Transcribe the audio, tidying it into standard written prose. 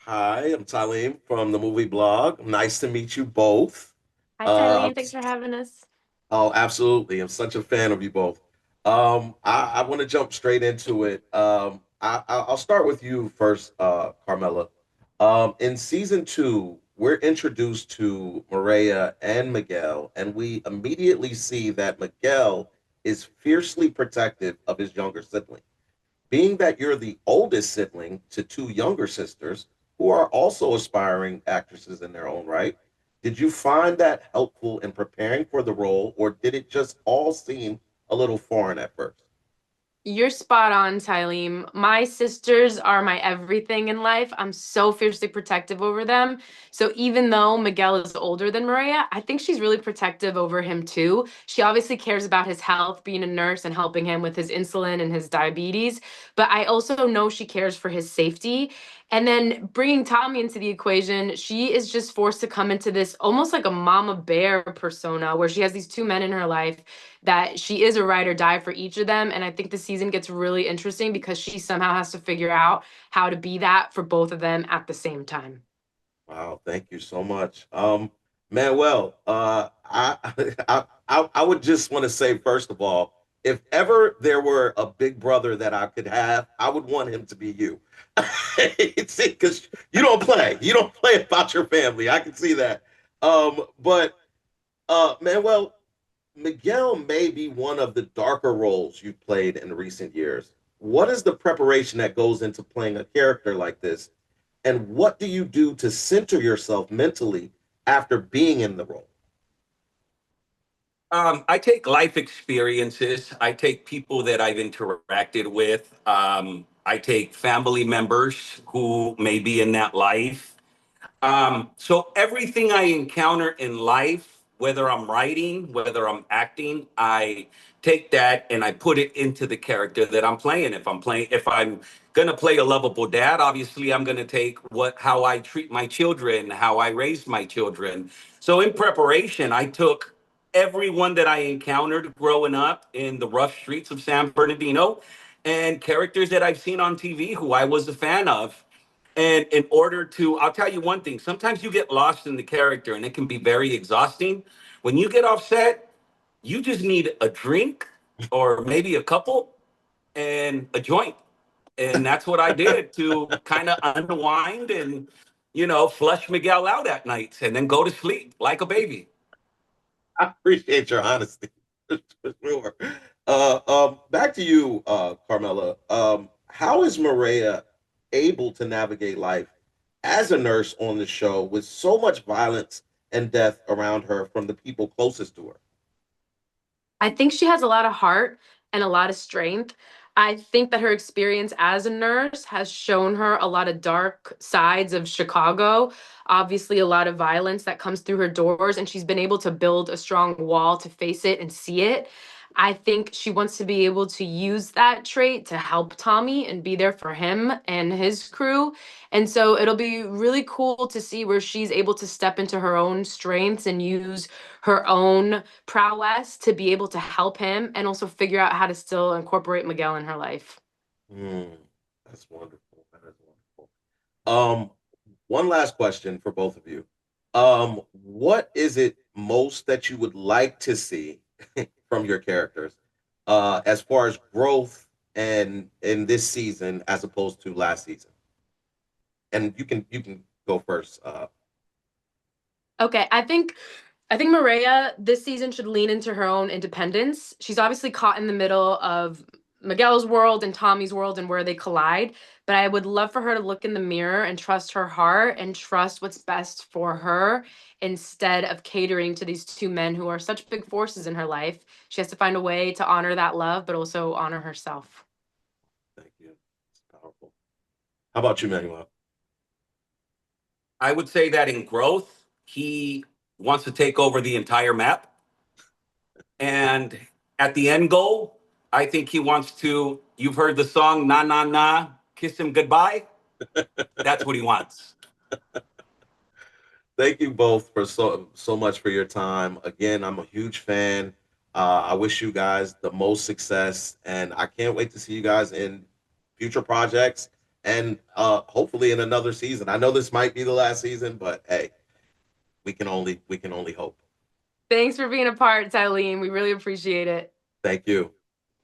Hi, I'm Talim from the movie blog. Nice to meet you both. Hi, Uh, Tylene. Thanks for having us. oh, absolutely. I'm such a fan of you both. I want to jump straight into it. I'll start with you first, Carmela. In season two, we're introduced to Mireya and Miguel, and we immediately see that Miguel is fiercely protective of his younger sibling. Being that you're the oldest sibling to two younger sisters who are also aspiring actresses in their own right, did you find that helpful in preparing for the role, or did it just all seem a little foreign at first? You're spot on, Tyleem. My sisters are my everything in life. I'm so fiercely protective over them. So even though Miguel is older than Maria, I think she's really protective over him too. She obviously cares about his health, being a nurse and helping him with his insulin and his diabetes. But I also know she cares for his safety. And then bringing Tommy into the equation, she is just forced to come into this almost like a mama bear persona where she has these two men in her life that she is a ride or die for each of them. And I think the season gets really interesting because she somehow has to figure out how to be that for both of them at the same time. Wow, thank you so much. Manuel, I would just want to say, first of all, if ever there were a big brother that I could have, I would want him to be you. It's because you don't play about your family. I can see that. But Manuel, Miguel may be one of the darker roles you've played in recent years. What is the preparation that goes into playing a character like this? And what do you do to center yourself mentally after being in the role? I take life experiences. I take people that I've interacted with. I take family members who may be in that life. So everything I encounter in life, whether I'm writing, whether I'm acting, I take that and I put it into the character that I'm playing. If I'm gonna play a lovable dad, obviously I'm gonna take how I treat my children, how I raise my children. So in preparation, I took everyone that I encountered growing up in the rough streets of San Bernardino and characters that I've seen on TV who I was a fan of. And in order to, I'll tell you one thing, sometimes you get lost in the character and it can be very exhausting. When you get offset, you just need a drink or maybe a couple and a joint. And that's what I did to kind of unwind and, flush Miguel out at night and then go to sleep like a baby. I appreciate your honesty for sure. Back to you, Carmela. How is Maria able to navigate life as a nurse on the show with so much violence and death around her from the people closest to her? I think she has a lot of heart and a lot of strength. I think that her experience as a nurse has shown her a lot of dark sides of Chicago, obviously, a lot of violence that comes through her doors, and she's been able to build a strong wall to face it and see it. I think she wants to be able to use that trait to help Tommy and be there for him and his crew. And so it'll be really cool to see where she's able to step into her own strengths and use her own prowess to be able to help him and also figure out how to still incorporate Miguel in her life. Hmm, that's wonderful. That is wonderful. Um, One last question for both of you. What is it most that you would like to see from your characters, as far as growth and in this season as opposed to last season? And you can go first. Okay, I think Mireya this season should lean into her own independence. She's obviously caught in the middle of Miguel's world and Tommy's world and where they collide, but I would love for her to look in the mirror and trust her heart and trust what's best for her instead of catering to these two men who are such big forces in her life. She has to find a way to honor that love, but also honor herself. Thank you. It's powerful. How about you, Manuel? I would say that in growth, he wants to take over the entire map. And at the end goal, I think he wants to, you've heard the song, Na Na Na, Kiss Him Goodbye. That's what he wants. Thank you both for so much for your time. Again, I'm a huge fan. I wish you guys the most success, and I can't wait to see you guys in future projects and hopefully in another season. I know this might be the last season, but hey, we can only hope. Thanks for being a part, Tyleen. We really appreciate it. Thank you.